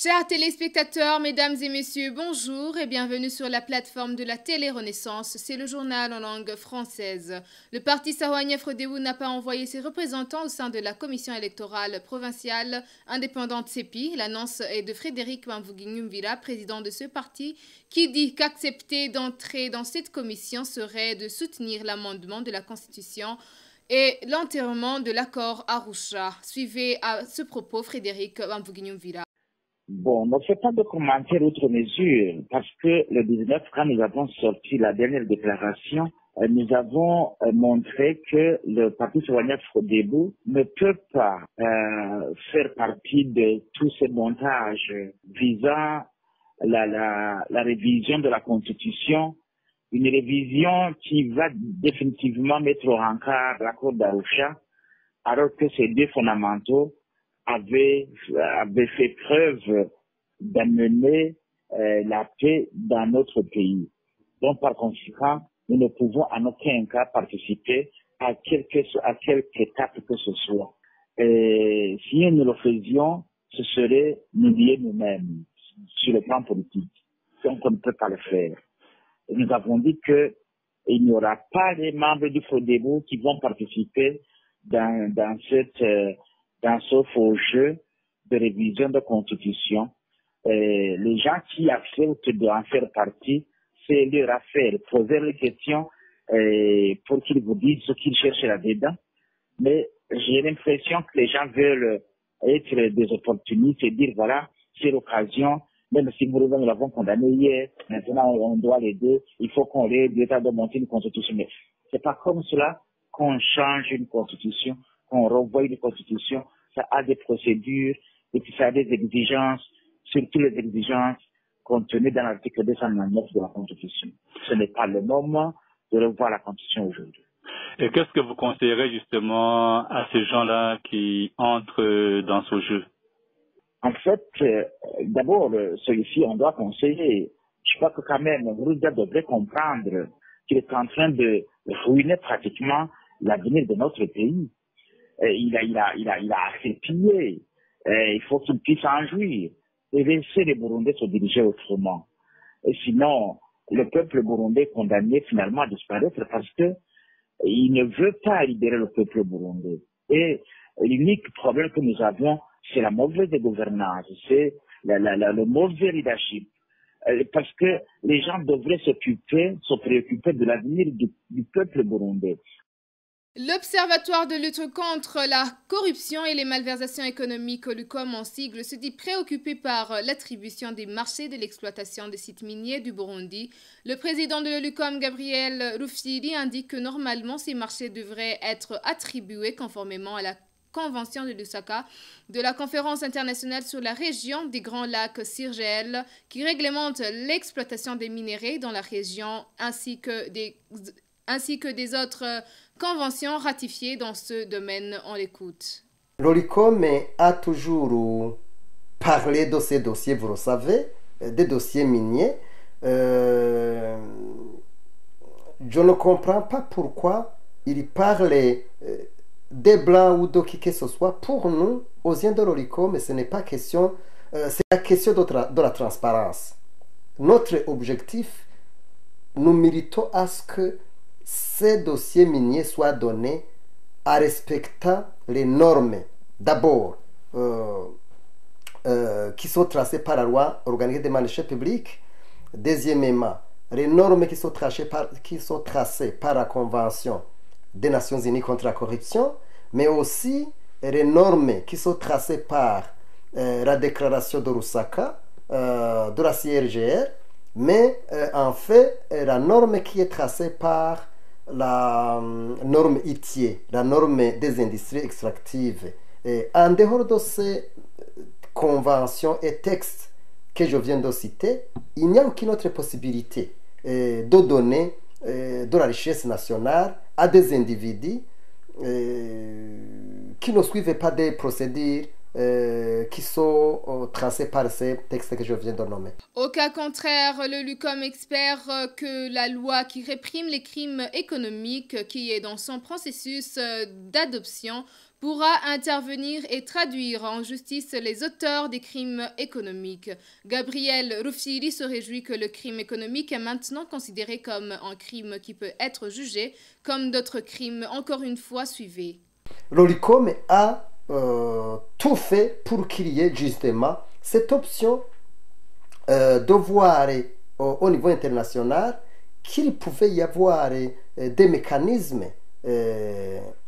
Chers téléspectateurs, mesdames et messieurs, bonjour et bienvenue sur la plateforme de la télé-renaissance. C'est le journal en langue française. Le parti Sahwanya Frodebou n'a pas envoyé ses représentants au sein de la commission électorale provinciale indépendante CEPI. L'annonce est de Frédéric Bamvouguinyumvila, président de ce parti, qui dit qu'accepter d'entrer dans cette commission serait de soutenir l'amendement de la Constitution et l'enterrement de l'accord Arusha. Suivez à ce propos Frédéric Bamvouguinyumvila. Bon, ne fait pas de commentaires outre mesure, parce que le 19, quand nous avons sorti la dernière déclaration, nous avons montré que le parti Sahwanya Frodebou ne peut pas faire partie de tous ces montages visant la révision de la Constitution, une révision qui va définitivement mettre au rencard l'accord d'Arusha, alors que ces deux fondamentaux avaient fait preuve d'amener la paix dans notre pays. Donc, par conséquent, nous ne pouvons en aucun cas participer à quelque étape que ce soit. Et si nous le faisions, ce serait nous lier nous-mêmes sur le plan politique. Donc, on ne peut pas le faire. Et nous avons dit que il n'y aura pas les membres du Frodebou qui vont participer dans ce faux jeu de révision de constitution. Les gens qui acceptent d'en faire partie, c'est leur affaire. Poser les questions pour qu'ils vous disent ce qu'ils cherchent là-dedans. Mais j'ai l'impression que les gens veulent être des opportunistes et dire voilà, c'est l'occasion, même si nous l'avons condamné hier, maintenant on doit l'aider, il faut qu'on l'aide, l'État doit monter une constitution. Mais c'est pas comme cela qu'on change une constitution, qu'on revoit une constitution. Ça a des procédures et puis ça a des exigences, surtout les exigences contenues dans l'article 299 de la Constitution. Ce n'est pas le moment de revoir la Constitution aujourd'hui. Et qu'est-ce que vous conseillerez justement à ces gens-là qui entrent dans ce jeu? En fait, d'abord, celui-ci, on doit conseiller. Je crois que quand même, Rouda devrait comprendre qu'il est en train de ruiner pratiquement l'avenir de notre pays. Il a assez pillé. Il faut qu'il puisse en jouir et laisser les Burundais se diriger autrement. Et sinon, le peuple burundais condamné finalement à disparaître parce que il ne veut pas libérer le peuple burundais. Et l'unique problème que nous avons, c'est la mauvaise gouvernance, c'est le mauvais leadership. Parce que les gens devraient se préoccuper de l'avenir du peuple burundais. L'Observatoire de lutte contre la corruption et les malversations économiques, LUCOM en sigle, se dit préoccupé par l'attribution des marchés de l'exploitation des sites miniers du Burundi. Le président de l'LUCOM, Gabriel Rufyiri, indique que normalement ces marchés devraient être attribués conformément à la Convention de Lusaka de la Conférence internationale sur la région des Grands Lacs CIRGL qui réglemente l'exploitation des minéraux dans la région ainsi que des autres conventions ratifiées dans ce domaine. On l'écoute. L'OLICOM a toujours parlé de ces dossiers, vous le savez, des dossiers miniers. Je ne comprends pas pourquoi il parle des blancs ou de qui que ce soit. Pour nous, aux yeux de l'OLICOM, ce n'est pas question, c'est la question de la transparence. Notre objectif, nous méritons à ce que ces dossiers miniers soient donnés en respectant les normes, d'abord, qui sont tracées par la loi organique des marchés publics. Deuxièmement, les normes qui sont tracées par la Convention des Nations Unies contre la corruption, mais aussi les normes qui sont tracées par la déclaration de Lusaka, de la CIRGL, mais en fait, la norme qui est tracée par la norme ITIE, la norme des industries extractives. Et en dehors de ces conventions et textes que je viens de citer, il n'y a aucune autre possibilité de donner de la richesse nationale à des individus qui ne suivent pas des procédures qui sont tracées par ces textes que je viens de nommer. Au cas contraire, le LUCOM espère que la loi qui réprime les crimes économiques, qui est dans son processus d'adoption, pourra intervenir et traduire en justice les auteurs des crimes économiques. Gabriel Rufsiri se réjouit que le crime économique est maintenant considéré comme un crime qui peut être jugé comme d'autres crimes. Encore une fois, suivez. L'ORICOM a tout fait pour qu'il y ait justement cette option de voir au niveau international qu'il pouvait y avoir des mécanismes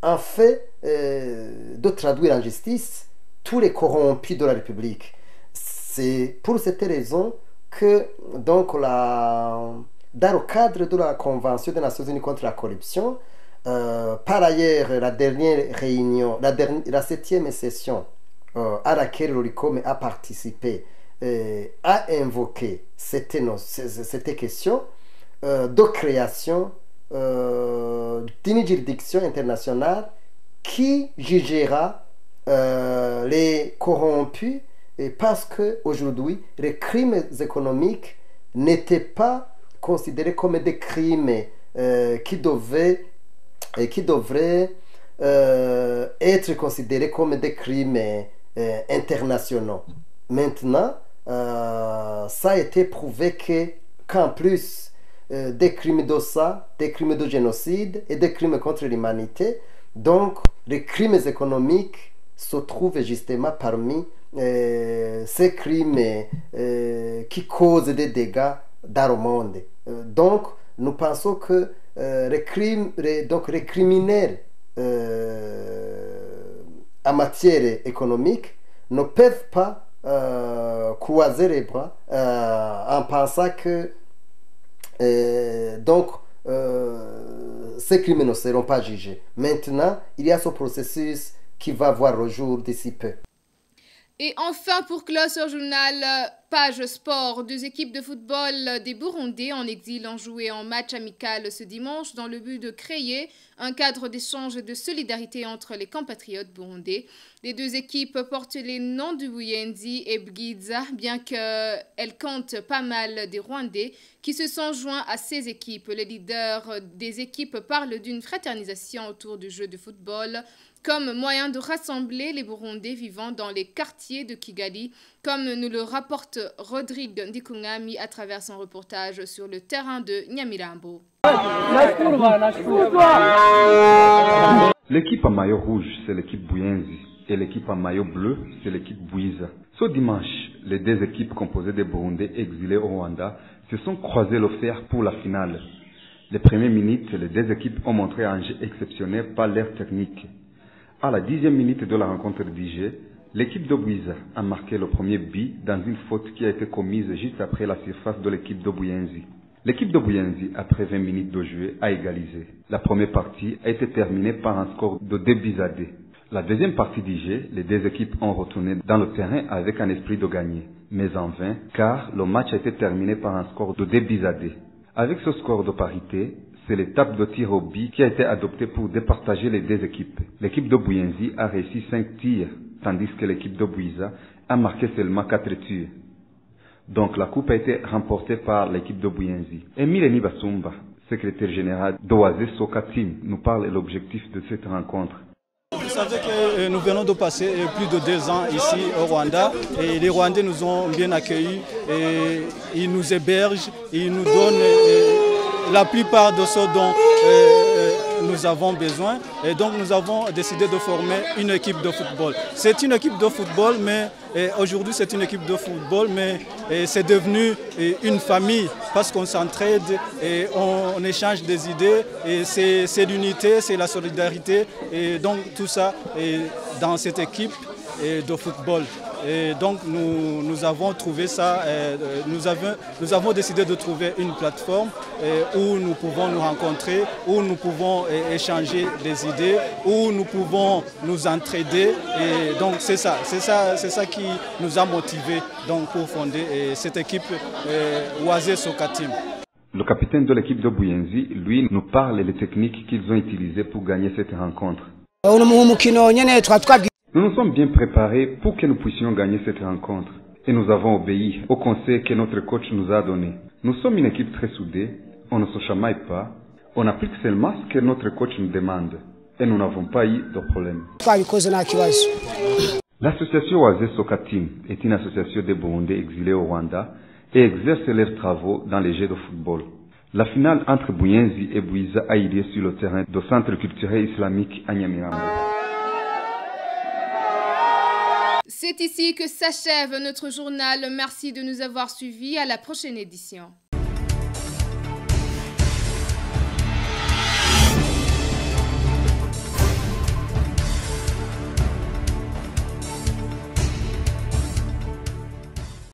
en fait de traduire en justice tous les corrompus de la République. C'est pour cette raison que donc dans le cadre de la Convention des Nations Unies contre la corruption, par ailleurs la dernière réunion, la 7e session à laquelle l'ORICOM a participé a invoqué cette question de création d'une juridiction internationale qui jugera les corrompus, parce qu'aujourd'hui les crimes économiques n'étaient pas considérés comme des crimes qui devraient être considérés comme des crimes internationaux. Maintenant, ça a été prouvé qu'en plus des crimes d'Ossa, des crimes de génocide et des crimes contre l'humanité, donc les crimes économiques se trouvent justement parmi ces crimes qui causent des dégâts dans le monde. Donc nous pensons que les criminels en matière économique ne peuvent pas croiser les bras en pensant que ces crimes ne seront pas jugés. Maintenant, il y a ce processus qui va voir le jour d'ici peu. Et enfin, pour clore ce journal, page sport, 2 équipes de football des Burundais en exil ont joué en match amical ce dimanche dans le but de créer un cadre d'échange et de solidarité entre les compatriotes burundais. Les 2 équipes portent les noms de Buyenzi et Bwiza, bien qu'elles comptent pas mal des Rwandais qui se sont joints à ces équipes. Les leaders des équipes parlent d'une fraternisation autour du jeu de football comme moyen de rassembler les Burundais vivant dans les quartiers de Kigali, comme nous le rapporte Rodrigue Ndikungami à travers son reportage sur le terrain de Nyamirambo. L'équipe à maillot rouge, c'est l'équipe Buyenzi, et l'équipe à maillot bleu, c'est l'équipe Bwiza. Ce dimanche, les 2 équipes composées de Burundais exilés au Rwanda se sont croisées le fer pour la finale. Les premières minutes, les 2 équipes ont montré un jeu exceptionnel par leur technique. À la 10e minute de la rencontre d'IG, l'équipe de Bwiza a marqué le premier but dans une faute qui a été commise juste après la surface de l'équipe de Buyenzi. L'équipe de Buyenzi, après 20 minutes de jeu, a égalisé. La première partie a été terminée par un score de 2-2. La deuxième partie d'IG, les 2 équipes ont retourné dans le terrain avec un esprit de gagner, mais en vain, car le match a été terminé par un score de 2-2. Avec ce score de parité, c'est l'étape de tir au but qui a été adoptée pour départager les 2 équipes. L'équipe de Buyenzi a réussi 5 tirs, tandis que l'équipe de Bwiza a marqué seulement 4 tirs. Donc la coupe a été remportée par l'équipe de Buyenzi. Emile Nibasumba, secrétaire général d'Oase Soka Team, nous parle de l'objectif de cette rencontre. Vous savez que nous venons de passer plus de 2 ans ici au Rwanda et les Rwandais nous ont bien accueillis et ils nous hébergent, ils nous donnent la plupart de ce dont nous avons besoin et donc nous avons décidé de former une équipe de football. C'est une équipe de football, mais aujourd'hui c'est une équipe de football, mais c'est devenu une famille parce qu'on s'entraide et on échange des idées et c'est l'unité, c'est la solidarité et donc tout ça est dans cette équipe de football. Et donc nous avons trouvé ça, nous avons décidé de trouver une plateforme où nous pouvons nous rencontrer, où nous pouvons échanger des idées, où nous pouvons nous entraider. Et donc c'est ça qui nous a motivés donc, pour fonder cette équipe Oase Soka Team. Le capitaine de l'équipe de Buyenzi, lui, nous parle des techniques qu'ils ont utilisées pour gagner cette rencontre. Nous nous sommes bien préparés pour que nous puissions gagner cette rencontre. Et nous avons obéi au conseil que notre coach nous a donné. Nous sommes une équipe très soudée, on ne se chamaille pas, on applique seulement ce que notre coach nous demande. et nous n'avons pas eu de problème. L'association Oasis Soccer Team est une association de Burundais exilés au Rwanda et exerce leurs travaux dans les jeux de football. La finale entre Buyenzi et Bwiza a eu lieu sur le terrain du Centre culturel islamique à Nyamirambo. C'est ici que s'achève notre journal. Merci de nous avoir suivis. À la prochaine édition.